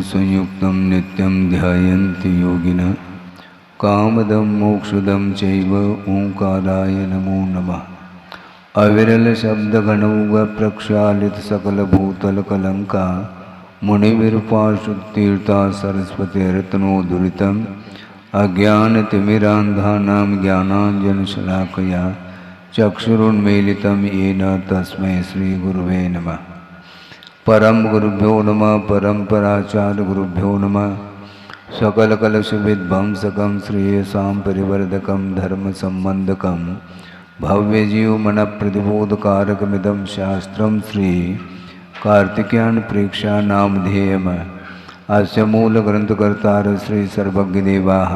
संयुक्तं नित्यं ध्यायन्ति योगिनः कामदं मोक्षदं चैव ओंकाराय नमो नमः। अविरल शब्द गणौग प्रक्षालित सकल भूतल कलंका मुनिविरूपाशुतीर्था सरस्वती रत्नोदुरितम् अज्ञानतिमिरान्धानां ज्ञानाञ्जनशलाकया चक्षुरुन्मीलितं येन तस्मै श्रीगुरुवे नमः। परम गुरुभ्यो नमः। परम्पराचार्य गुरुभ्यो नमः। सकलकलशविध्वंसकं श्रेयसां परिवर्धकं धर्मसम्बन्धकं भव्यजीवमनप्रतिबोधकारकमिदं शास्त्रं श्री कार्तिकेयन प्रेक्षा नामधेयम्। अस्य मूलग्रन्थकर्तार श्री सर्वज्ञदेवाः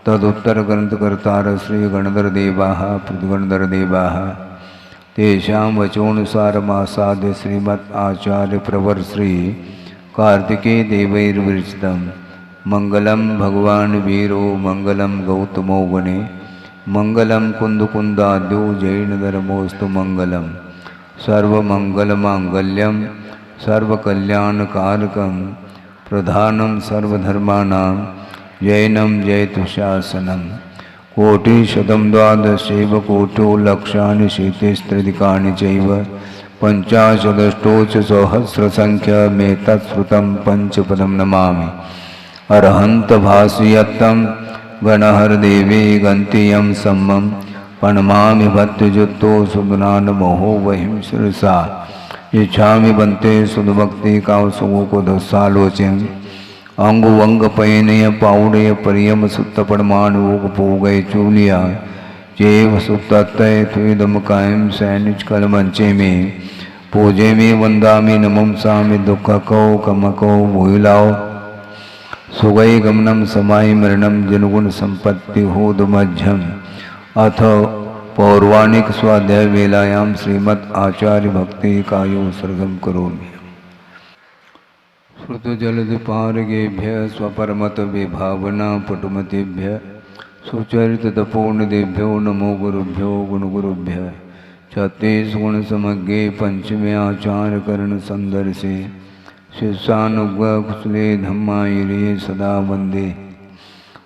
तदुत्तरग्रन्थकर्तार श्री गणधरदेवाः प्रतिगणधरदेवाः तेषां वचोनुसारमासाद्य श्रीमद् आचार्य प्रवर श्री कार्तिकेय देवैर्विरचितं मंगलम भगवान वीरो मंगलम गौतमो वने मंगलम कुंदकुंदाद्यो जैनधर्मोस्तु मंगलम सर्वमंगलमांगल्यम सर्वकल्याणकारकं प्रधानं सर्वधर्माणां जैनं जयतुशासनं कोटिशतं द्वादशैव कोटो लक्षाणि शीतिस्त्रिदिकानि चैव पञ्चाशदष्टोच सहस्रसङ्ख्यमेतत्श्रुतं पञ्चपदं नमामि। अरहन्त भासयत्तं गणहरदेवे गन्तियं सम्मं प्रणमामि भक्तियुक्तो सुगुणानमोहो वहिं शिरसा इच्छामि बन्ते सुदभक्ति कावसुगो को दसालोचन अंगु वंग पयनय पाउडय परियम सुत्त परमाणुग पोगय चूलिया जेव सुत्तय थुदम कायम सैनिच कल मंचे में पूजे में वंदामि नमम सामि दुख कौ कमको भूलाओ सुगई गमनम समाय मरणम जनगुण संपत्ति होद मध्यम। अथ पौर्वाणिक स्वाध्याय वेलायाम श्रीमद् आचार्य भक्ति कायो सर्गम करोमि। श्रुतजलधिपारगेभ्य स्वपरमत विभावना पटुमतेभ्य सुचरितपूर्णदेभ्यो नमो गुरुभ्यो गुणगुरुभ्य। छत्तीस गुण समज्ञे पंचमे आचार्य कर्ण संदर्शे शिष्यानुग्रह कुशले धम्मायिरे सदा वंदे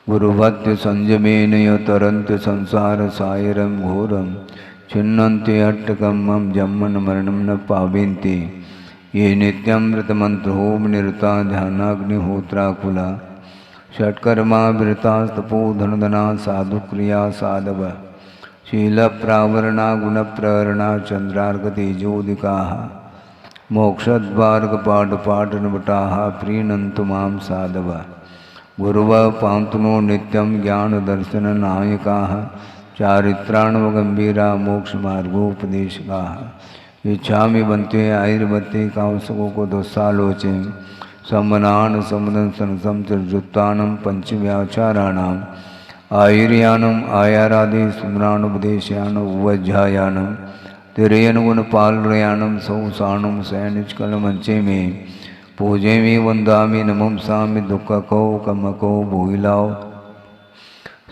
गुरुभक्ति संयमेन तरन्ति संसार सायरं घोरं छिन्नन्ति अट्टकं मम जन्मन मरणं न पावन्ति ये नित्यमृतमन्त्रोम निरता ध्यानाग्निहोत्राकुला षट्कर्मा विरतास्तपो धनधना साधुक्रिया साधव शीलप्रावरणा गुणप्रहरणा चन्द्रार्कतेजोदिकाः मोक्षद्वार्गपाठपाठनभटाः प्रीणन्तु मां साधव गुरुव पांतुनो नित्यं ज्ञानदर्शननायकाः चारित्राणवगम्भीरा मोक्षमार्गोपदेशकाः इच्छामि बन्ते आयुर्वते कावसको को दोसालोचे सम्मनान समदन सनसम चुत्तानं पंचव्याचाराणां आयुर्यानम आयारादि सुमरानुपदेशयानम उवज्झायानम तिरयनुगुणपालयानम सौसाणम सैनिचकल मंचे में पूजे में वंदामि नमम सामि दुख को कमको भूलाओ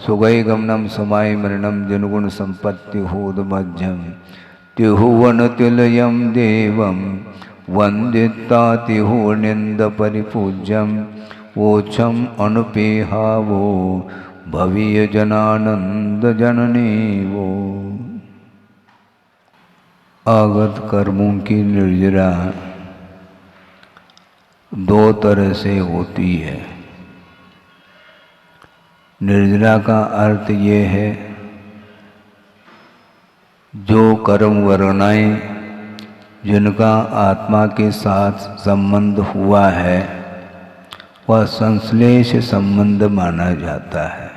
सुगई गमनम समाय मरणम जनगुण संपत्ति होद मध्यम। तिहुवन तिलयम देवं वंदिता तिहुनिंद परिपूज्यम ओछम अनुपेहावो भवीय जनानंद जननी वो। आगत कर्मों की निर्जरा दो तरह से होती है। निर्जरा का अर्थ ये है जो कर्म वर्णाएं जिनका आत्मा के साथ संबंध हुआ है वह संश्लेष संबंध माना जाता है।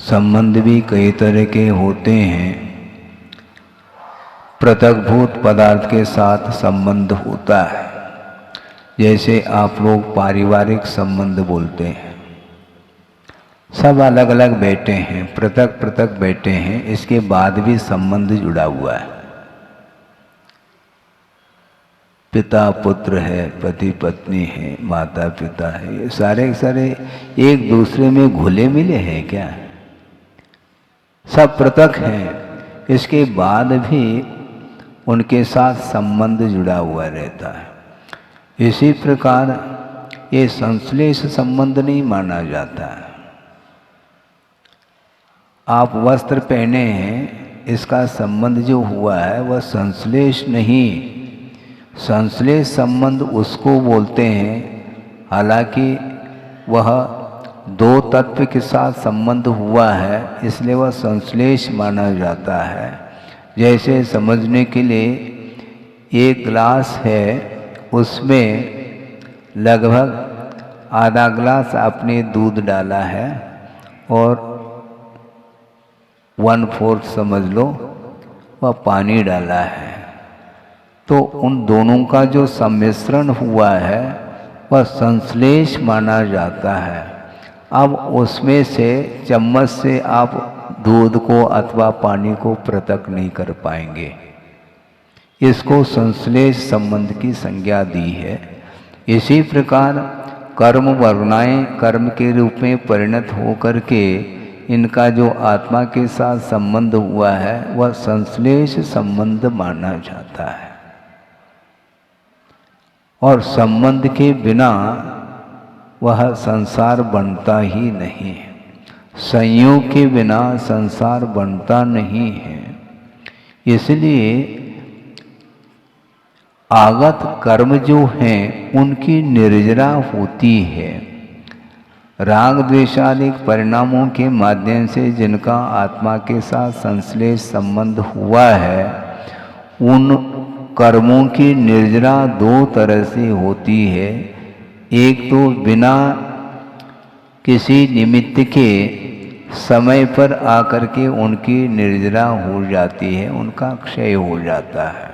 संबंध भी कई तरह के होते हैं। पृथकभूत पदार्थ के साथ संबंध होता है, जैसे आप लोग पारिवारिक संबंध बोलते हैं। सब अलग अलग बैठे हैं, पृथक पृथक बैठे हैं, इसके बाद भी संबंध जुड़ा हुआ है। पिता पुत्र है, पति पत्नी है, माता पिता है, ये सारे सारे एक दूसरे में घुले मिले हैं क्या? सब पृथक हैं, इसके बाद भी उनके साथ संबंध जुड़ा हुआ रहता है। इसी प्रकार ये संश्लेष संबंध नहीं माना जाता है। आप वस्त्र पहने हैं, इसका संबंध जो हुआ है वह संश्लेष नहीं, संश्लेष संबंध उसको बोलते हैं। हालांकि वह दो तत्व के साथ संबंध हुआ है, इसलिए वह संश्लेष माना जाता है। जैसे समझने के लिए एक गिलास है, उसमें लगभग आधा गिलास आपने दूध डाला है और 1/4 समझ लो वह पानी डाला है, तो उन दोनों का जो सम्मिश्रण हुआ है वह संश्लेष माना जाता है। अब उसमें से चम्मच से आप दूध को अथवा पानी को पृथक नहीं कर पाएंगे, इसको संश्लेष संबंध की संज्ञा दी है। इसी प्रकार कर्म वर्णाएं कर्म के रूप में परिणत होकर के इनका जो आत्मा के साथ संबंध हुआ है वह संश्लेष संबंध माना जाता है। और संबंध के बिना वह संसार बनता ही नहीं है, संयोग के बिना संसार बनता नहीं है। इसलिए आगत कर्म जो हैं उनकी निर्जरा होती है। राग द्वेषादिक परिणामों के माध्यम से जिनका आत्मा के साथ संश्लेष संबंध हुआ है, उन कर्मों की निर्जरा दो तरह से होती है। एक तो बिना किसी निमित्त के समय पर आकर के उनकी निर्जरा हो जाती है, उनका क्षय हो जाता है।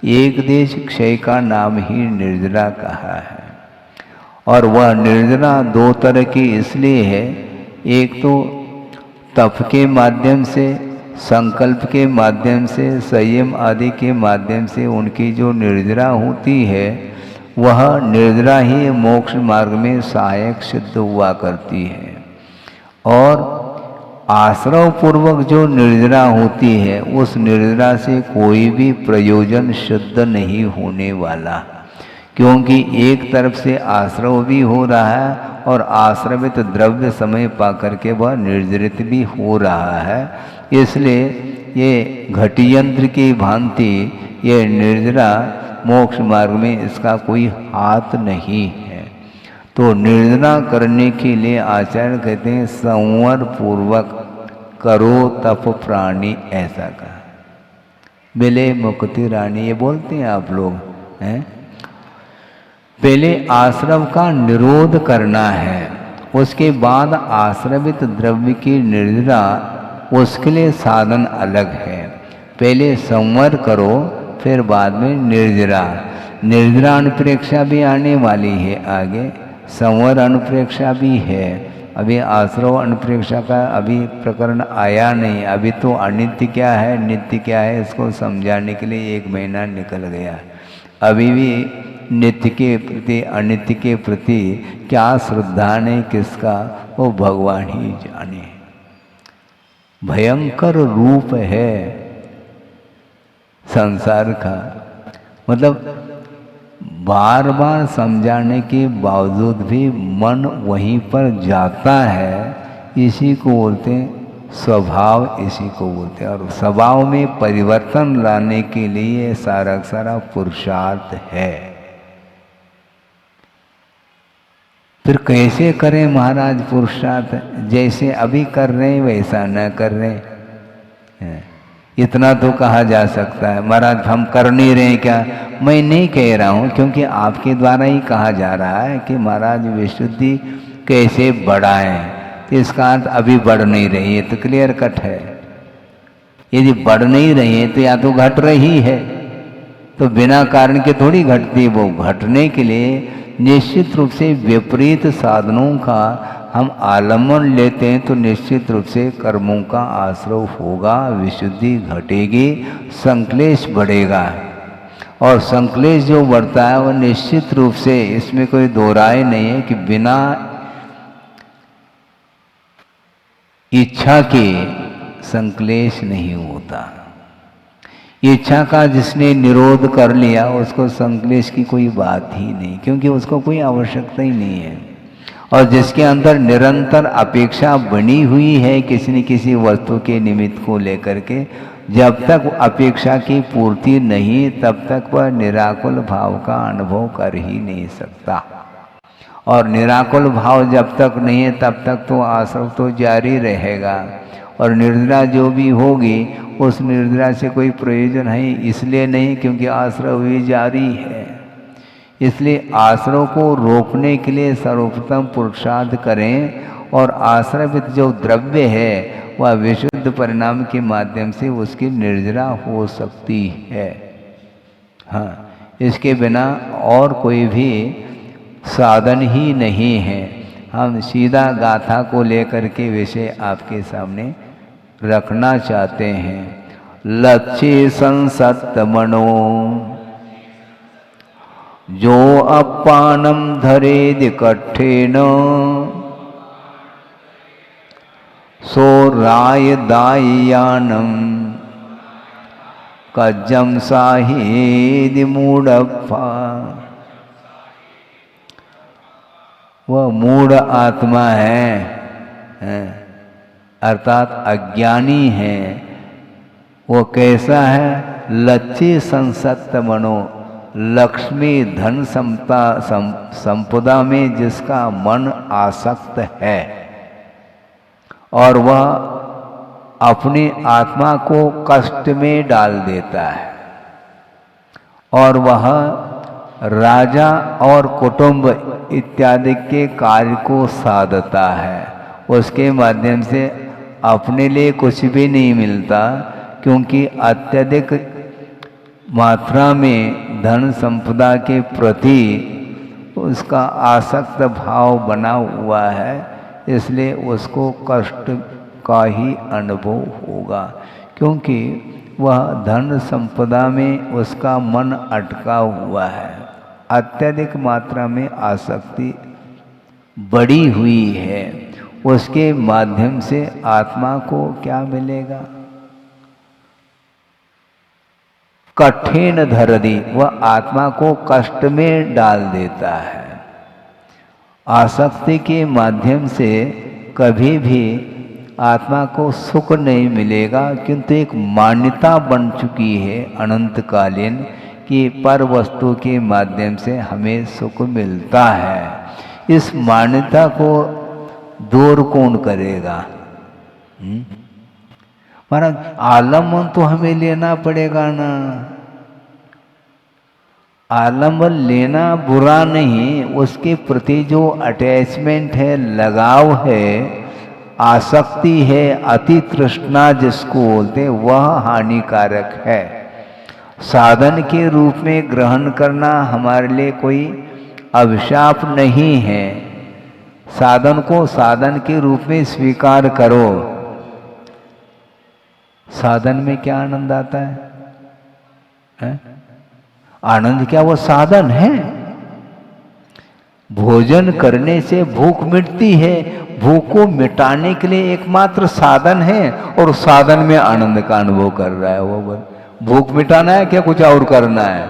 एक देश क्षय का नाम ही निर्जरा कहा है। और वह निर्जरा दो तरह की इसलिए है, एक तो तप के माध्यम से, संकल्प के माध्यम से, संयम आदि के माध्यम से उनकी जो निर्जरा होती है वह निर्जरा ही मोक्ष मार्ग में सहायक सिद्ध हुआ करती है। और आश्रव पूर्वक जो निर्जरा होती है उस निर्जरा से कोई भी प्रयोजन सिद्ध नहीं होने वाला, क्योंकि एक तरफ से आश्रव भी हो रहा है और आश्रवित द्रव्य समय पा करके वह निर्जरित भी हो रहा है। इसलिए ये घटियंत्र की भांति ये निर्जरा मोक्ष मार्ग में इसका कोई हाथ नहीं है। तो निर्जरा करने के लिए आचार्य कहते हैं संवर पूर्वक करो तप प्राणी, ऐसा कहा। बिले मुक्ति रानी, ये बोलते हैं आप लोग हैं। पहले आश्रव का निरोध करना है, उसके बाद आश्रवित द्रव्य की निर्जरा, उसके लिए साधन अलग है। पहले संवर करो फिर बाद में निर्जरा। निर्जरा अनुप्रेक्षा भी आने वाली है आगे, संवर अनुप्रेक्षा भी है। अभी आश्रव अनुप्रेक्षा का अभी प्रकरण आया नहीं। अभी तो अनित्य क्या है नित्य क्या है इसको समझाने के लिए 1 महीना निकल गया। अभी भी नित्य के प्रति अनित्य के प्रति क्या श्रद्धा ने किसका, वो भगवान ही जाने। भयंकर रूप है संसार का, मतलब बार बार समझाने के बावजूद भी मन वहीं पर जाता है। इसी को बोलते हैं स्वभाव, इसी को बोलते हैं। और स्वभाव में परिवर्तन लाने के लिए सारा सारा पुरुषार्थ है। फिर कैसे करें महाराज पुरुषार्थ? जैसे अभी कर रहे हैं वैसा न कर रहे हैं। इतना तो कहा जा सकता है महाराज हम कर नहीं रहे क्या? मैं नहीं कह रहा हूँ, क्योंकि आपके द्वारा ही कहा जा रहा है कि महाराज विशुद्धि कैसे बढ़ाएं। तो इसका अर्थ अभी बढ़ नहीं रही है, तो क्लियर कट है। यदि बढ़ नहीं रही है तो या तो घट रही है, तो बिना कारण के थोड़ी घटती। वो घटने के लिए निश्चित रूप से विपरीत साधनों का हम आलम्बन लेते हैं, तो निश्चित रूप से कर्मों का आश्रव होगा, विशुद्धि घटेगी, संक्लेश बढ़ेगा। और संक्लेश जो बढ़ता है वह निश्चित रूप से, इसमें कोई दो राय नहीं है कि बिना इच्छा के संक्लेश नहीं होता। इच्छा का जिसने निरोध कर लिया उसको संक्लेश की कोई बात ही नहीं, क्योंकि उसको कोई आवश्यकता ही नहीं है। और जिसके अंदर निरंतर अपेक्षा बनी हुई है किसी न किसी वस्तु के निमित्त को लेकर के, जब तक अपेक्षा की पूर्ति नहीं तब तक वह निराकुल भाव का अनुभव कर ही नहीं सकता। और निराकुल भाव जब तक नहीं है तब तक तो आश्रव तो जारी रहेगा, और निर्जरा जो भी होगी उस निर्जरा से कोई प्रयोजन है इसलिए नहीं क्योंकि आश्रव भी जारी है। इसलिए आश्रव को रोकने के लिए सर्वप्रथम पुरुषार्थ करें, और आश्रवित जो द्रव्य है वह विशुद्ध परिणाम के माध्यम से उसकी निर्जरा हो सकती है। हाँ, इसके बिना और कोई भी साधन ही नहीं है। हम सीधा गाथा को लेकर के विषय आपके सामने रखना चाहते हैं। लक्ष्य संसत मनो जो अपानम धरेद कट्ठेन सो राय दायानम कज्जम साहिद मूढ़प्पा। वह मूढ़ आत्मा है, अर्थात अज्ञानी है। वो कैसा है? लक्ष्य संसत मनो, लक्ष्मी धन संपदा में जिसका मन आसक्त है और वह अपनी आत्मा को कष्ट में डाल देता है, और वह राजा और कुटुंब इत्यादि के कार्य को साधता है, उसके माध्यम से अपने लिए कुछ भी नहीं मिलता, क्योंकि अत्यधिक मात्रा में धन संपदा के प्रति उसका आसक्त भाव बना हुआ है, इसलिए उसको कष्ट का ही अनुभव होगा, क्योंकि वह धन संपदा में उसका मन अटका हुआ है, अत्यधिक मात्रा में आसक्ति बढ़ी हुई है। उसके माध्यम से आत्मा को क्या मिलेगा? कठिन धरदी, वह आत्मा को कष्ट में डाल देता है। आसक्ति के माध्यम से कभी भी आत्मा को सुख नहीं मिलेगा, किंतु एक मान्यता बन चुकी है अनंतकालीन कि पर वस्तु के माध्यम से हमें सुख मिलता है। इस मान्यता को दूर कौन करेगा? महाराज, आलम्बन तो हमें लेना पड़ेगा ना। आलम्बन लेना बुरा नहीं, उसके प्रति जो अटैचमेंट है, लगाव है, आसक्ति है, अति तृष्णा जिसको बोलते हैं, वह हानिकारक है। साधन के रूप में ग्रहण करना हमारे लिए कोई अभिशाप नहीं है। साधन को साधन के रूप में स्वीकार करो। साधन में क्या आनंद आता है? आनंद क्या वो साधन है? भोजन करने से भूख मिटती है, भूख को मिटाने के लिए एकमात्र साधन है, और साधन में आनंद का अनुभव कर रहा है वो। भूख मिटाना है क्या कुछ और करना है?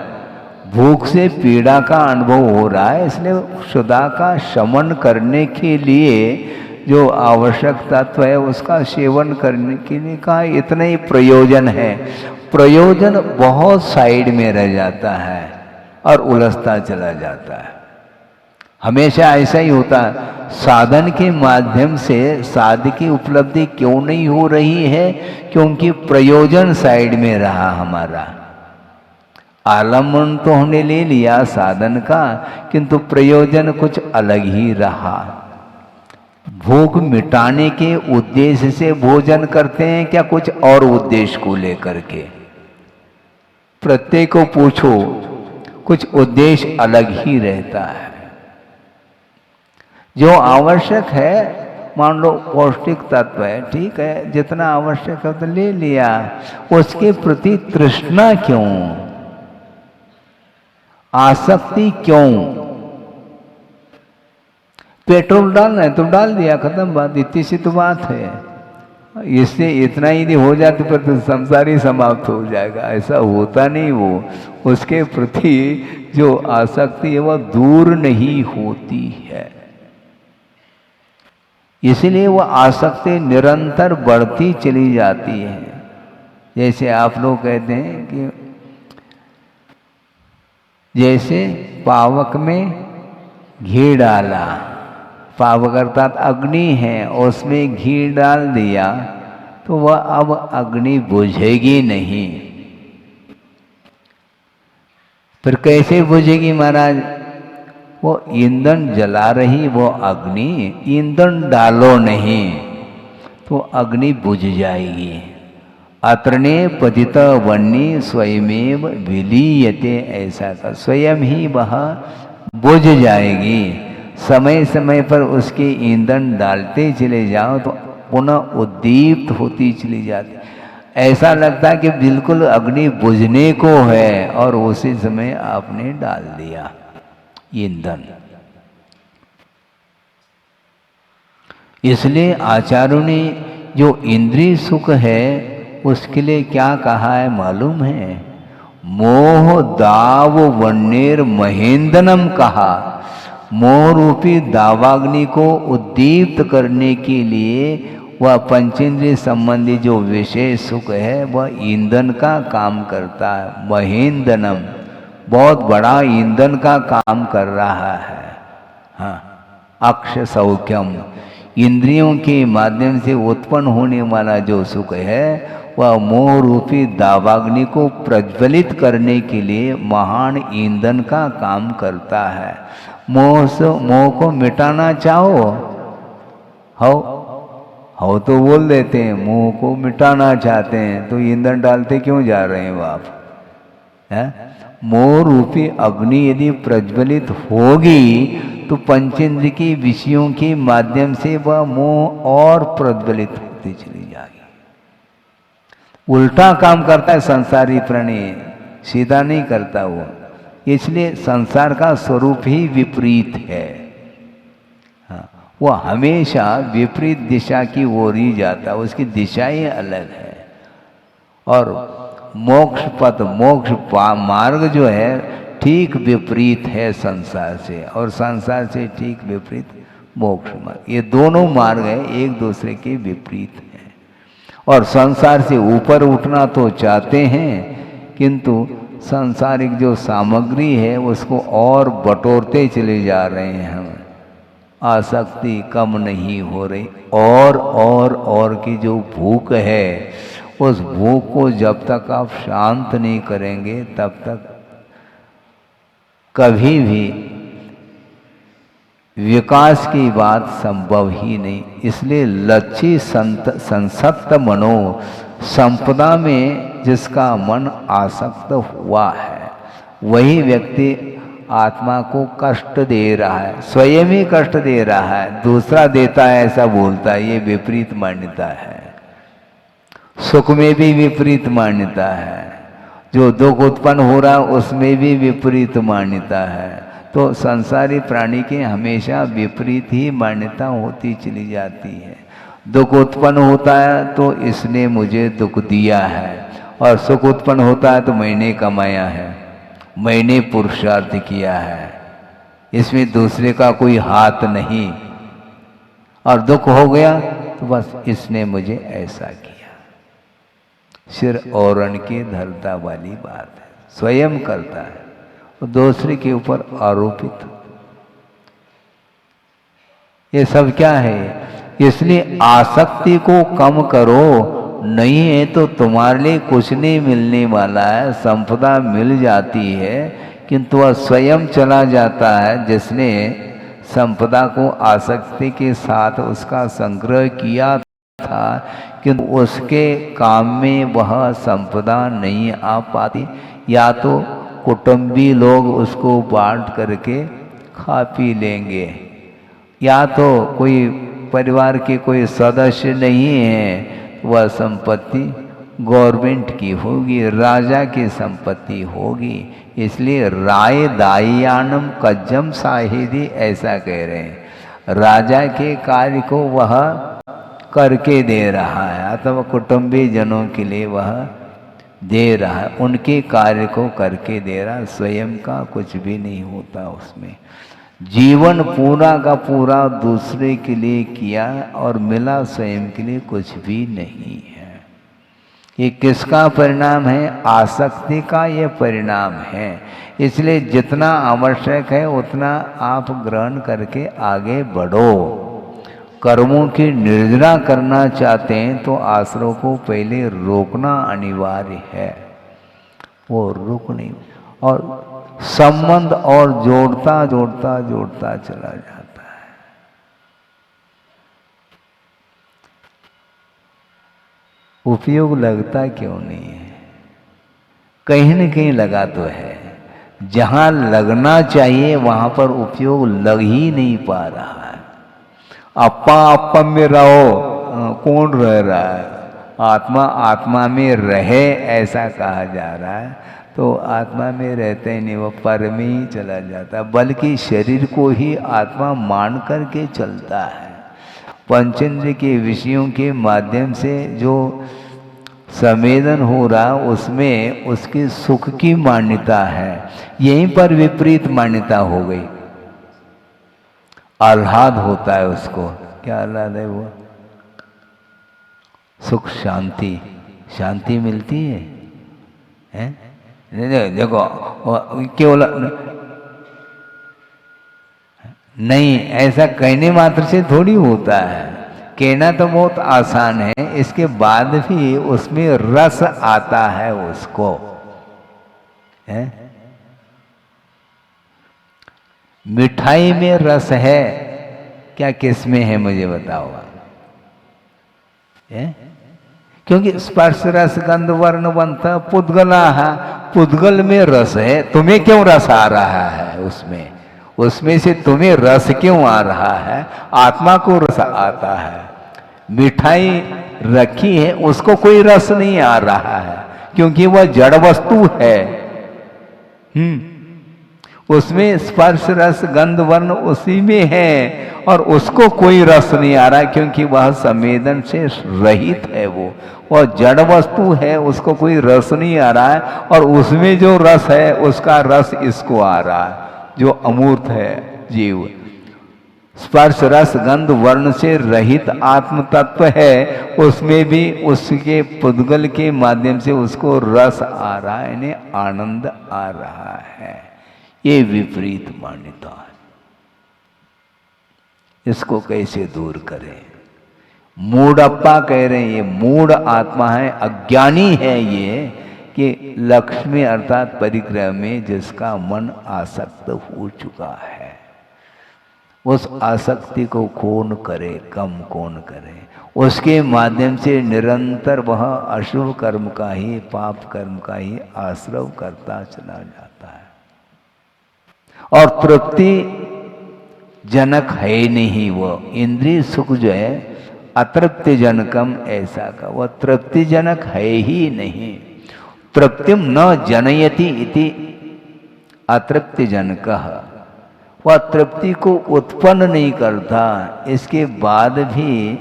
भूख से पीड़ा का अनुभव हो रहा है, इसलिए क्षुधा का शमन करने के लिए जो आवश्यक तत्व है उसका सेवन करने के लिए का इतना ही प्रयोजन है। प्रयोजन बहुत साइड में रह जाता है और उलझता चला जाता है। हमेशा ऐसा ही होता है। साधन के माध्यम से साध्य की उपलब्धि क्यों नहीं हो रही है? क्योंकि प्रयोजन साइड में रहा हमारा। आलम्बन तो हमने ले लिया साधन का, किंतु प्रयोजन कुछ अलग ही रहा। भूख मिटाने के उद्देश्य से भोजन करते हैं क्या कुछ और उद्देश्य को लेकर के? प्रत्येक को पूछो, कुछ उद्देश्य अलग ही रहता है। जो आवश्यक है, मान लो पौष्टिक तत्व है, ठीक है, जितना आवश्यक है तो ले लिया, उसके प्रति तृष्णा क्यों, आसक्ति क्यों? पेट्रोल डालना है तो डाल दिया, खत्म बात, इतनी सी तो बात है। इससे इतना ही हो जाते पर तो संसार ही समाप्त हो जाएगा, ऐसा होता नहीं। वो उसके प्रति जो आसक्ति है वह दूर नहीं होती है, इसलिए वह आसक्ति निरंतर बढ़ती चली जाती है। जैसे आप लोग कहते हैं कि जैसे पावक में घी डाला, पावक अर्थात अग्नि है, उसमें घी डाल दिया तो वह अब अग्नि बुझेगी नहीं। फिर कैसे बुझेगी महाराज? वो ईंधन जला रही वो अग्नि, ईंधन डालो नहीं तो अग्नि बुझ जाएगी। अत्रणे पतित वन्नी स्वयमेव विलीयते, ऐसा का स्वयं ही वह बुझ जाएगी। समय समय पर उसके ईंधन डालते चले जाओ तो पुनः उद्दीप्त होती चली जाती। ऐसा लगता है कि बिल्कुल अग्नि बुझने को है और उसी समय आपने डाल दिया ईंधन। इसलिए आचार्यों ने जो इंद्रिय सुख है उसके लिए क्या कहा है मालूम है? मोह दाव वन्नेर महेंद्रनम कहा। मोह रूपी दावाग्नि को उद्दीप्त करने के लिए वह पंचेंद्रिय संबंधी जो विशेष सुख है वह ईंधन का काम करता है। महेंद्रनम बहुत बड़ा ईंधन का काम कर रहा है। हाँ, अक्ष सौख्यम, इंद्रियों के माध्यम से उत्पन्न होने वाला जो सुख है वह मोह रूपी दावाग्नि को प्रज्वलित करने के लिए महान ईंधन का काम करता है। मोह को मिटाना चाहो, हो तो बोल देते हैं मोह को मिटाना चाहते हैं, तो ईंधन डालते क्यों जा रहे हैं आप? मोह रूपी अग्नि यदि प्रज्वलित होगी तो पंचेंद्र के विषयों के माध्यम से वह मोह और प्रज्वलित होती चली जाएगी। उल्टा काम करता है संसारी प्राणी, सीधा नहीं करता वो। इसलिए संसार का स्वरूप ही विपरीत है। हाँ, वो हमेशा विपरीत दिशा की ओर ही जाता है, उसकी दिशा ही अलग है। और मोक्ष पथ, मोक्ष मार्ग जो है ठीक विपरीत है संसार से, और संसार से ठीक विपरीत मोक्ष मार्ग। ये दोनों मार्ग है एक दूसरे के विपरीत हैं। और संसार से ऊपर उठना तो चाहते हैं, किंतु सांसारिक जो सामग्री है उसको और बटोरते चले जा रहे हैं हम। आसक्ति कम नहीं हो रही, और की जो भूख है, उस भूख को जब तक आप शांत नहीं करेंगे तब तक कभी भी विकास की बात संभव ही नहीं। इसलिए लक्ष्य संसक्त मनो, संपदा में जिसका मन आसक्त हुआ है वही व्यक्ति आत्मा को कष्ट दे रहा है, स्वयं ही कष्ट दे रहा है, दूसरा देता है ऐसा बोलता है। ये विपरीत मान्यता है। सुख में भी विपरीत मान्यता है, जो दुख उत्पन्न हो रहा है उसमें भी विपरीत मान्यता है। तो संसारी प्राणी की हमेशा विपरीत ही मान्यता होती चली जाती है। दुख उत्पन्न होता है तो इसने मुझे दुख दिया है, और सुख उत्पन्न होता है तो मैंने कमाया है, मैंने पुरुषार्थ किया है, इसमें दूसरे का कोई हाथ नहीं। और दुख हो गया तो बस इसने मुझे ऐसा किया। सिर औरन के धरता वाली बात है, स्वयं करता है और दूसरे के ऊपर आरोपित। ये सब क्या है? इसलिए आसक्ति को कम करो, नहीं है तो तुम्हारे लिए कुछ नहीं मिलने वाला है। संपदा मिल जाती है किंतु वह स्वयं चला जाता है जिसने संपदा को आसक्ति के साथ उसका संग्रह किया था, किंतु उसके काम में वह संपदा नहीं आ पाती। या तो कुटुंबी लोग उसको बांट करके खा पी लेंगे, या तो कोई परिवार के कोई सदस्य नहीं है, वह संपत्ति गवर्नमेंट की होगी, राजा की संपत्ति होगी। इसलिए राय दायानम कज्जम साहिदी ऐसा कह रहे हैं। राजा के कार्य को वह करके दे रहा है, अथवा कुटुंबी जनों के लिए वह दे रहा है, उनके कार्य को करके दे रहा है, स्वयं का कुछ भी नहीं होता उसमें। जीवन पूरा का पूरा दूसरे के लिए किया और मिला स्वयं के लिए कुछ भी नहीं है। ये किसका परिणाम है? आसक्ति का ये परिणाम है। इसलिए जितना आवश्यक है उतना आप ग्रहण करके आगे बढ़ो। कर्मों की निर्जरा करना चाहते हैं तो आश्रव को पहले रोकना अनिवार्य है, वो रुक नहीं, और संबंध और जोड़ता जोड़ता जोड़ता चला जाता है। उपयोग लगता क्यों नहीं है? कहीं न कहीं लगा तो है, जहां लगना चाहिए वहां पर उपयोग लग ही नहीं पा रहा है। अप्पा अप्पा में रहो, कौन रह रहा है? आत्मा आत्मा में रहे ऐसा कहा जा रहा है, तो आत्मा में रहते ही नहीं, वो पर में ही चला जाता है, बल्कि शरीर को ही आत्मा मान करके चलता है। पंचेंद्र के विषयों के माध्यम से जो संवेदन हो रहा उसमें उसके सुख की मान्यता है, यहीं पर विपरीत मान्यता हो गई। आह्लाद होता है उसको, क्या आह्लाद है? वो सुख, शांति, शांति मिलती है, हैं? देखो केवल नहीं, ऐसा कहने मात्र से थोड़ी होता है। कहना तो बहुत आसान है, इसके बाद भी उसमें रस आता है उसको, है? मिठाई में रस है क्या? किसमें है मुझे बताओ, है? क्योंकि स्पर्श रस गंध वर्ण बंत पुद्गला है, पुद्गल में रस है, तुम्हें क्यों रस आ रहा है? उसमें से तुम्हें रस क्यों आ रहा है? आत्मा को रस आता है। मिठाई रखी है, उसको कोई रस नहीं आ रहा है, क्योंकि वह जड़ वस्तु है। उसमें स्पर्श रस गंध वर्ण उसी में है, और उसको कोई रस नहीं आ रहा, क्योंकि वह संवेदन से रहित है। वो जड़ वस्तु है, उसको कोई रस नहीं आ रहा है, और उसमें जो रस है उसका रस इसको आ रहा है, जो अमूर्त है जीव। स्पर्श रस गंध वर्ण से रहित आत्म तत्व है, उसमें भी उसके पुद्गल के माध्यम से उसको रस आ रहा है, यानी आनंद आ रहा है। ये विपरीत मान्यता है, इसको कैसे दूर करें? मूढ़प्पा कह रहे हैं, ये मूढ़ आत्मा है, अज्ञानी है ये, कि लक्ष्मी अर्थात परिग्रह में जिसका मन आसक्त हो चुका है, उस आसक्ति को कौन करे, कम कौन करे? उसके माध्यम से निरंतर वह अशुभ कर्म का ही, पाप कर्म का ही आश्रव करता चला जाता है, और तृप्ति जनक है नहीं। वो इंद्रिय सुख जो है अतृप्ति जनकम, ऐसा का वह तृप्ति जनक है ही नहीं। तृप्तिम न जनयति इति अतृप्ति जनकः, वह तृप्ति को उत्पन्न नहीं करता, इसके बाद भी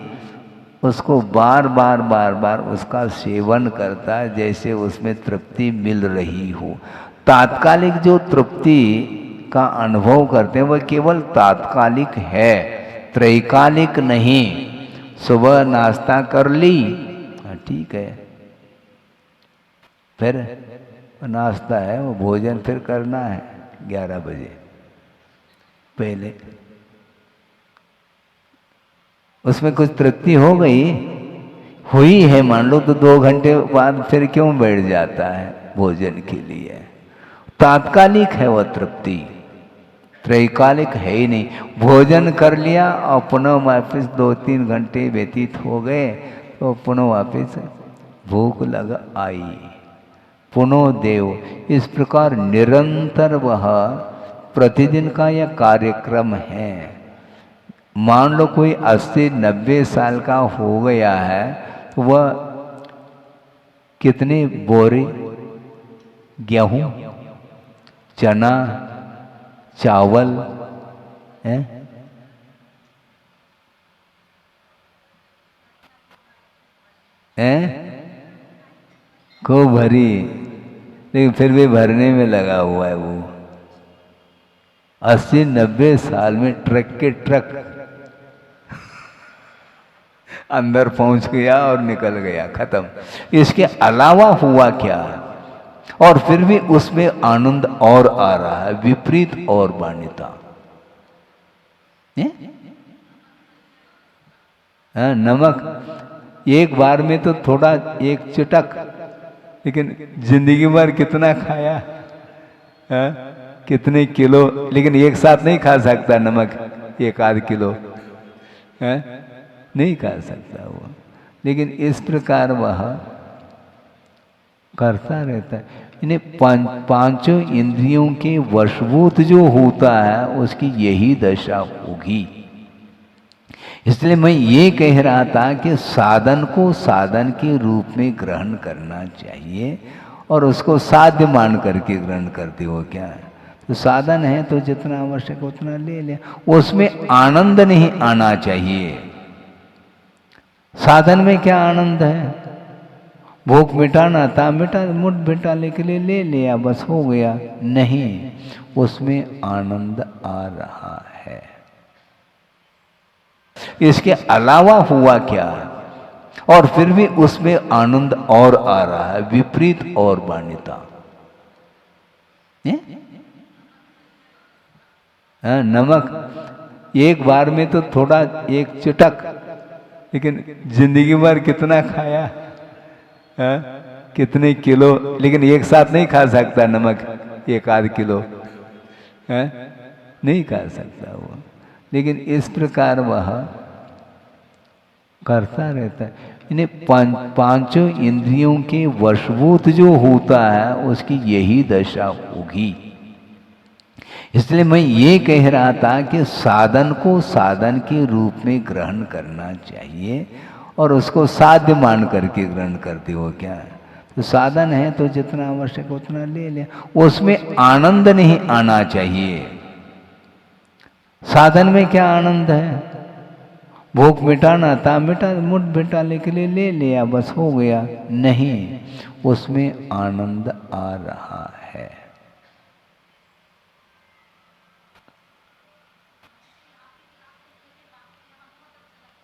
उसको बार बार बार बार उसका सेवन करता है, जैसे उसमें तृप्ति मिल रही हो। तात्कालिक जो तृप्ति का अनुभव करते हैं वह केवल तात्कालिक है, त्रैकालिक नहीं। सुबह नाश्ता कर ली, ठीक है, फिर नाश्ता है, वो भोजन फिर करना है 11 बजे पहले, उसमें कुछ तृप्ति हो गई, हुई है मान लो, तो 2 घंटे बाद फिर क्यों बैठ जाता है भोजन के लिए? तात्कालिक है वह तृप्ति, त्रैकालिक है ही नहीं। भोजन कर लिया और पुनः वापिस 2-3 घंटे व्यतीत हो गए, तो पुनः वापिस भूख लग आई, पुनः देव। इस प्रकार निरंतर वह प्रतिदिन का यह कार्यक्रम है। मान लो कोई 80-90 साल का हो गया है, तो वह कितने बोरे गेहूं, चना, चावल है, हैं खूब भरी, लेकिन फिर भी भरने में लगा हुआ है वो। 80-90 साल में ट्रक के ट्रक अंदर पहुंच गया और निकल गया, खत्म। इसके अलावा हुआ क्या? और फिर भी उसमें आनंद और आ रहा है, विपरीत और मान्यता। नमक एक बार में तो थोड़ा, एक चुटक, लेकिन जिंदगी भर कितना खाया, कितने किलो, लेकिन एक साथ नहीं खा सकता नमक, 1-8 किलो नहीं खा सकता वो। लेकिन इस प्रकार वह करता रहता है। इन्हें पांचों इंद्रियों के वशभूत जो होता है उसकी यही दशा होगी। इसलिए मैं ये कह रहा था कि साधन को साधन के रूप में ग्रहण करना चाहिए और उसको साध्य मान करके ग्रहण करते हो क्या? तो साधन है तो जितना आवश्यक उतना ले ले, उसमें आनंद नहीं आना चाहिए। साधन में क्या आनंद है? भूख मिटाना था, मिटा, मुठ मिटाने के लिए ले लिया, बस हो गया। नहीं, उसमें आनंद आ रहा है। इसके अलावा हुआ क्या? और फिर भी उसमें आनंद और आ रहा है, विपरीत और मान्यता। नमक एक बार में तो थोड़ा, एक चुटक, लेकिन जिंदगी भर कितना खाया, कितने किलो, लेकिन एक साथ नहीं खा सकता नमक, 1-8 किलो नहीं खा सकता वो। लेकिन इस प्रकार वह करता रहता है। इन्हें पांचों इंद्रियों के वशभूत जो होता है उसकी यही दशा होगी। इसलिए मैं ये कह रहा था कि साधन को साधन के रूप में ग्रहण करना चाहिए और उसको साध्य मान करके ग्रहण करते हो क्या? तो साधन है तो जितना आवश्यक उतना ले ले, उसमें आनंद नहीं आना चाहिए। साधन में क्या आनंद है? भूख मिटाना था, मिटा, मुठ मिटाने के लिए ले लिया, बस हो गया। नहीं, उसमें आनंद आ रहा है।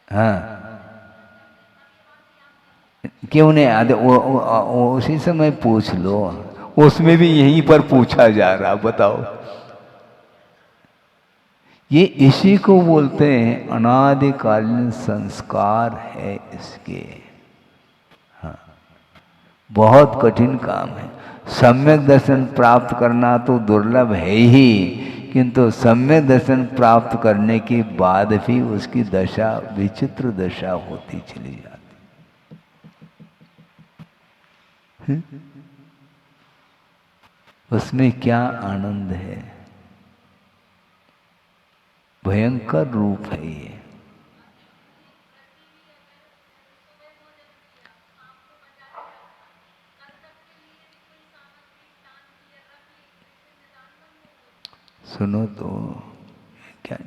हाँ, क्यों नहीं आते? उसी समय पूछ लो, उसमें भी यहीं पर पूछा जा रहा। बताओ, ये इसी को बोलते हैं अनादिकालीन संस्कार है इसके। हाँ, बहुत कठिन काम है। सम्यक दर्शन प्राप्त करना तो दुर्लभ है ही, किंतु सम्यक दर्शन प्राप्त करने के बाद भी उसकी दशा विचित्र दशा होती चली जाती। उसमें क्या आनंद है, भयंकर रूप है ये। सुनो तो क्या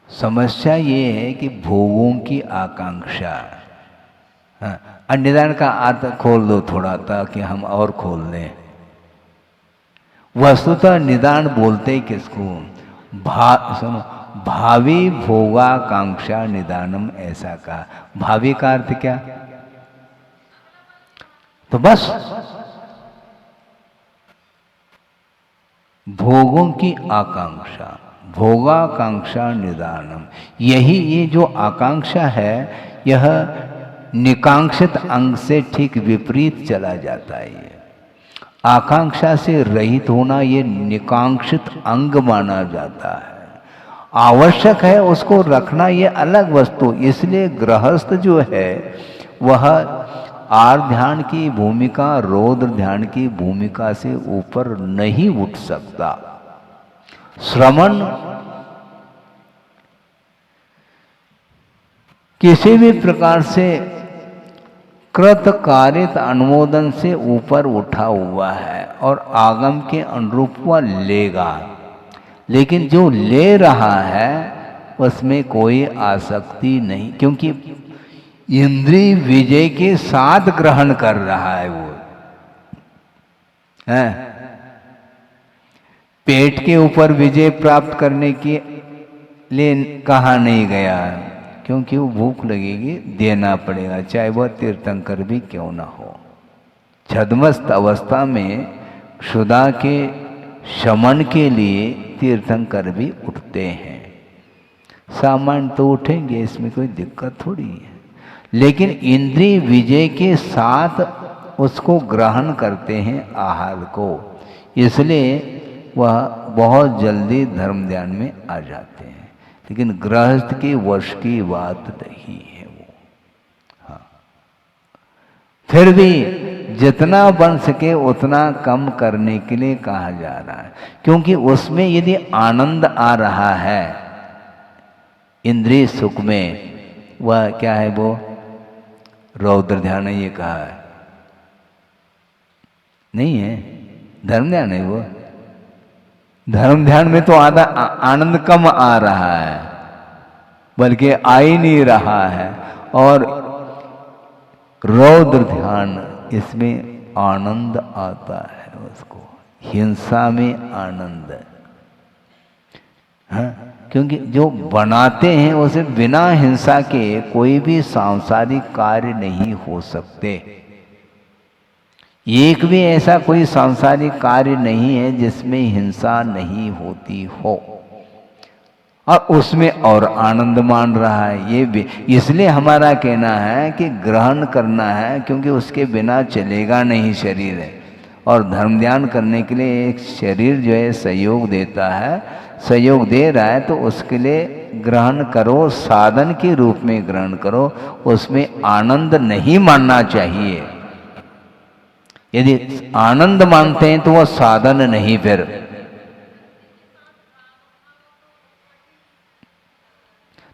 समस्या ये है कि भोगों की आकांक्षा। हाँ, निदान का अर्थ खोल दो थोड़ा ताकि हम और खोल लें। वस्तुतः निदान बोलते किसको? सुनो, भावी भोगाकांक्षा निदानम ऐसा कहा। भावी का अर्थ क्या? तो बस भोगों की आकांक्षा, भोगाकांक्षा निदानम, यही ये जो आकांक्षा है यह निकांक्षित अंग से ठीक विपरीत चला जाता है। ये आकांक्षा से रहित होना ये निकांक्षित अंग माना जाता है। आवश्यक है उसको रखना ये अलग वस्तु। इसलिए गृहस्थ जो है वह आर्य ध्यान की भूमिका, रौद्र ध्यान की भूमिका से ऊपर नहीं उठ सकता। श्रमण किसी भी प्रकार से कृत कारित अनुमोदन से ऊपर उठा हुआ है और आगम के अनुरूप वह लेगा, लेकिन जो ले रहा है उसमें कोई आसक्ति नहीं, क्योंकि इंद्रिय विजय के साथ ग्रहण कर रहा है वो है। पेट के ऊपर विजय प्राप्त करने के लिए कहा नहीं गया, क्योंकि वो भूख लगेगी, देना पड़ेगा, चाहे वह तीर्थंकर भी क्यों ना हो। छद्मस्त अवस्था में क्षुधा के शमन के लिए तीर्थंकर भी उठते हैं। सामान्य तो उठेंगे, इसमें कोई दिक्कत थोड़ी है, लेकिन इंद्रिय विजय के साथ उसको ग्रहण करते हैं आहार को, इसलिए वह बहुत जल्दी धर्म ध्यान में आ जाते हैं। लेकिन गृहस्थ के वश की बात नहीं है वो। हाँ, फिर भी जितना बन सके उतना कम करने के लिए कहा जा रहा है, क्योंकि उसमें यदि आनंद आ रहा है इंद्रिय सुख में, वह क्या है वो रौद्र ध्यान है, ये कहा है नहीं है, धर्म ध्यान है वो। धर्म ध्यान में तो आधा आनंद कम आ रहा है, बल्कि आ ही नहीं रहा है, और रौद्र ध्यान इसमें आनंद आता है उसको, हिंसा में आनंद है। क्योंकि जो बनाते हैं उसे बिना हिंसा के कोई भी सांसारिक कार्य नहीं हो सकते। एक भी ऐसा कोई सांसारिक कार्य नहीं है जिसमें हिंसा नहीं होती हो, और उसमें और आनंद मान रहा है ये भी। इसलिए हमारा कहना है कि ग्रहण करना है, क्योंकि उसके बिना चलेगा नहीं शरीर है, और धर्म ध्यान करने के लिए एक शरीर जो है सहयोग देता है, सहयोग दे रहा है, तो उसके लिए ग्रहण करो, साधन के रूप में ग्रहण करो, उसमें आनंद नहीं मानना चाहिए। यदि आनंद मानते हैं तो वह साधन नहीं, फिर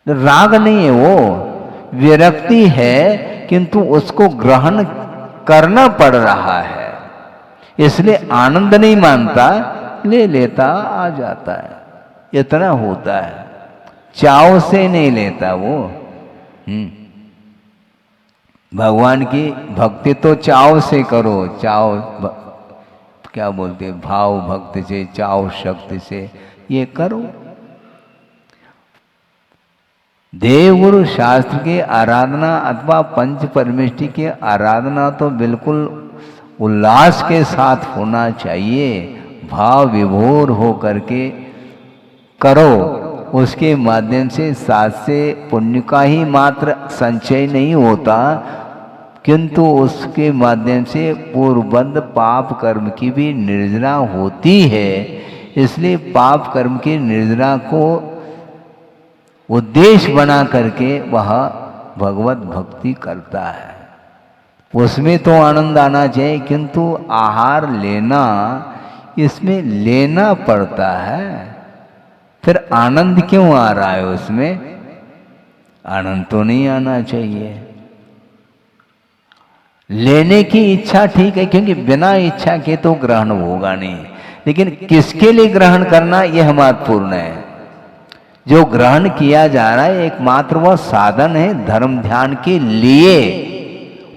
राग नहीं है वो, विरक्ति है, किंतु उसको ग्रहण करना पड़ रहा है, इसलिए आनंद नहीं मानता, ले लेता आ जाता है, इतना होता है, चाव से नहीं लेता वो। भगवान की भक्ति तो चाव से करो, चाव क्या बोलते, भाव भक्ति से, चाव शक्ति से ये करो। देवगुरु शास्त्र की आराधना अथवा पंच परमेष्टि की आराधना तो बिल्कुल उल्लास के साथ होना चाहिए, भाव विभोर हो करके करो। उसके माध्यम से साथ से पुण्य का ही मात्र संचय नहीं होता, किंतु उसके माध्यम से पूर्वबद्ध पाप कर्म की भी निर्जना होती है। इसलिए पाप कर्म की निर्जना को उद्देश्य बना करके वह भगवत भक्ति करता है, उसमें तो आनंद आना चाहिए, किंतु आहार लेना, इसमें लेना पड़ता है, फिर आनंद क्यों आ रहा है उसमें? आनंद तो नहीं आना चाहिए। लेने की इच्छा ठीक है, क्योंकि बिना इच्छा के तो ग्रहण होगा नहीं, लेकिन किसके लिए ग्रहण करना यह महत्वपूर्ण है। जो ग्रहण किया जा रहा है एकमात्र वह साधन है धर्म ध्यान के लिए,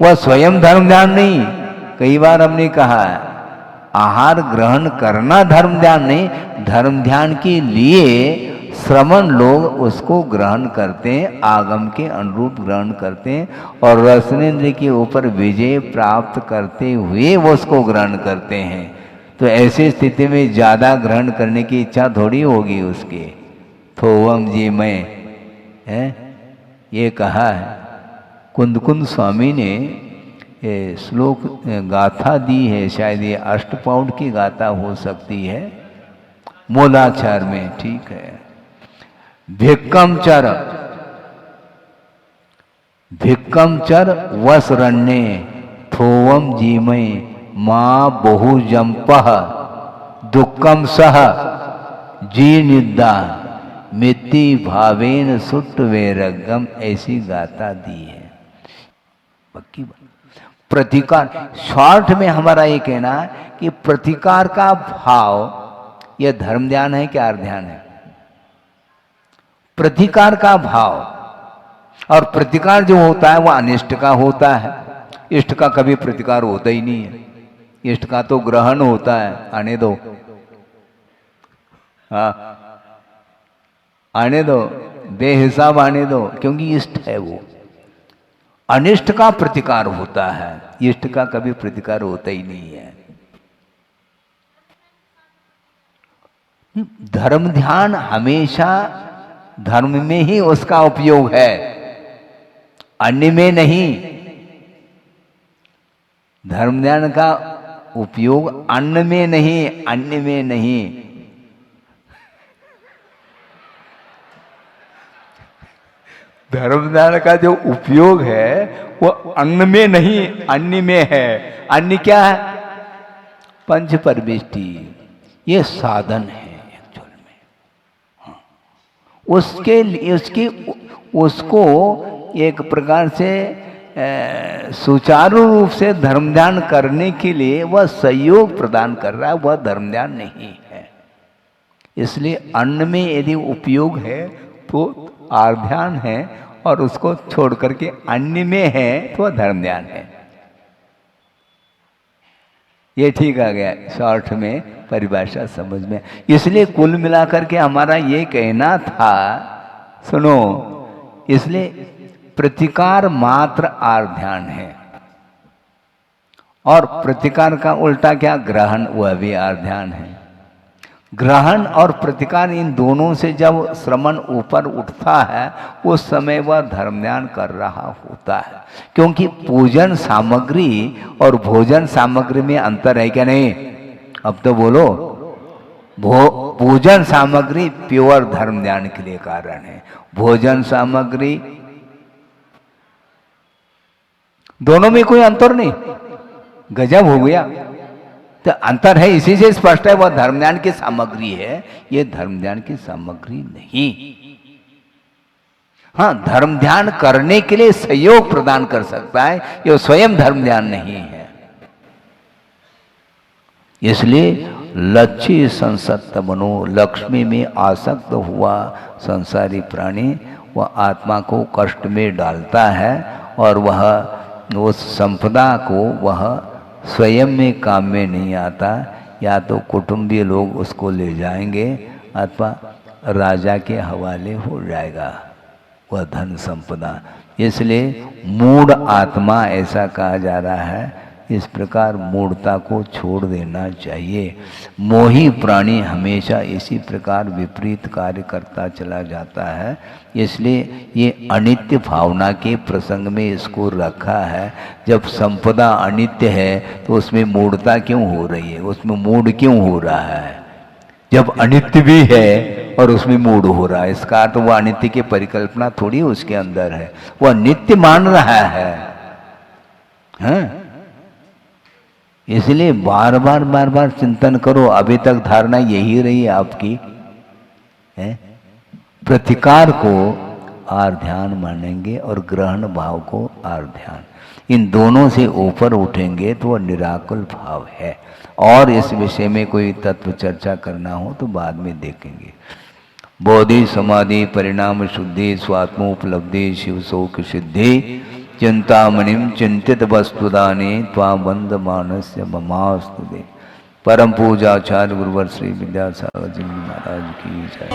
वह स्वयं धर्म ध्यान नहीं। कई बार हमने कहा है आहार ग्रहण करना धर्म ध्यान नहीं, धर्म ध्यान के लिए श्रमण लोग उसको ग्रहण करते हैं, आगम के अनुरूप ग्रहण करते हैं, और रसनेन्द्र के ऊपर विजय प्राप्त करते हुए वो उसको ग्रहण करते हैं। तो ऐसी स्थिति में ज़्यादा ग्रहण करने की इच्छा थोड़ी होगी उसके। थोवम जी मैं है ये कहा है। कुंद स्वामी ने ये श्लोक गाथा दी है, शायद ये अष्टपाउंड की गाथा हो सकती है, मूलाक्षर में, ठीक है। भिक्कम चर वसरण्ये थोवम जीमय माँ बहुजंपः दुक्कम सह जी निद्दा मित्ति भावेन सुट्ट वैरगम, ऐसी गाथा दी है। पक्की बात। प्रतिकार, शॉर्ट में हमारा ये कहना है कि प्रतिकार का भाव यह धर्म ध्यान है क्या अर्थ ध्यान है? प्रतिकार का भाव, और प्रतिकार जो होता है वह अनिष्ट का होता है, इष्ट का कभी प्रतिकार होता ही नहीं है। इष्ट का तो ग्रहण होता है, आने दो, हाँ आने दो, बेहिसाब आने दो, क्योंकि इष्ट है वो। अनिष्ट का प्रतिकार होता है, इष्ट का कभी प्रतिकार होता ही नहीं है। धर्म ध्यान हमेशा धर्म में ही उसका उपयोग है, अन्य में नहीं। धर्म ध्यान का उपयोग अन्न में नहीं, अन्य में नहीं। धर्म ध्यान का जो उपयोग है वो अन्न में नहीं, अन्य में है। अन्य क्या है? पंच परमेष्टि, ये साधन है एक्चुअल में। हाँ। उसके लिए उसको एक प्रकार से सुचारू रूप से धर्म ध्यान करने के लिए वह सहयोग प्रदान कर रहा है, वह धर्म ध्यान नहीं है। इसलिए अन्न में यदि उपयोग है तो आर्ध्यान है, और उसको छोड़ करके अन्य में है तो वह धर्म ध्यान है। ये ठीक आ गया, शॉर्ट में परिभाषा समझ में। इसलिए कुल मिलाकर के हमारा ये कहना था, सुनो, इसलिए प्रतिकार मात्र आर्ध्यान है, और प्रतिकार का उल्टा क्या? ग्रहण, वह भी आर्ध्यान है। ग्रहण और प्रतिकार, इन दोनों से जब श्रमण ऊपर उठता है उस समय वह धर्म ध्यान कर रहा होता है। क्योंकि पूजन सामग्री और भोजन सामग्री में अंतर है क्या? नहीं, अब तो बोलो। पूजन सामग्री प्योर धर्म ध्यान के लिए कारण है, भोजन सामग्री, दोनों में कोई अंतर नहीं। गजब हो गया। तो अंतर है, इसी से स्पष्ट है वह धर्म ध्यान की सामग्री है, ये धर्म ध्यान की सामग्री नहीं। हाँ, धर्म ध्यान करने के लिए सहयोग प्रदान कर सकता है, ये स्वयं धर्म ध्यान नहीं है। इसलिए लक्ष्य संसक्त बनो, लक्ष्मी में आसक्त हुआ संसारी प्राणी वह आत्मा को कष्ट में डालता है, और वह उस संपदा को वह स्वयं में काम में नहीं आता। या तो कुटुंबीय लोग उसको ले जाएंगे अथवा राजा के हवाले हो जाएगा वह धन संपदा। इसलिए मूढ़ आत्मा ऐसा कहा जा रहा है। इस प्रकार मूढ़ता को छोड़ देना चाहिए। मोही प्राणी हमेशा इसी प्रकार विपरीत कार्य करता चला जाता है। इसलिए ये अनित्य भावना के प्रसंग में इसको रखा है। जब संपदा अनित्य है तो उसमें मूढ़ता क्यों हो रही है, उसमें मूढ़ क्यों हो रहा है? जब अनित्य भी है और उसमें मूढ़ हो रहा है, इसका तो वह अनित्य की परिकल्पना थोड़ी उसके अंदर है, वह नित्य मान रहा है। हाँ? इसलिए बार बार चिंतन करो। अभी तक धारणा यही रही आपकी है, प्रतिकार को आर्ध्यान मानेंगे और ग्रहण भाव को आर्ध्यान, इन दोनों से ऊपर उठेंगे तो वह निराकुल भाव है। और इस विषय में कोई तत्व चर्चा करना हो तो बाद में देखेंगे। बोधि समाधि परिणाम शुद्धि स्वात्मोपलब्धि शिव शोक सिद्धि चिंतामणिम चिंतित वस्तुदाने त्वां वंद मानस्य ममास्तुते। परम पूजाचार्य गुरुवर श्री विद्यासागर जी महाराज की जय।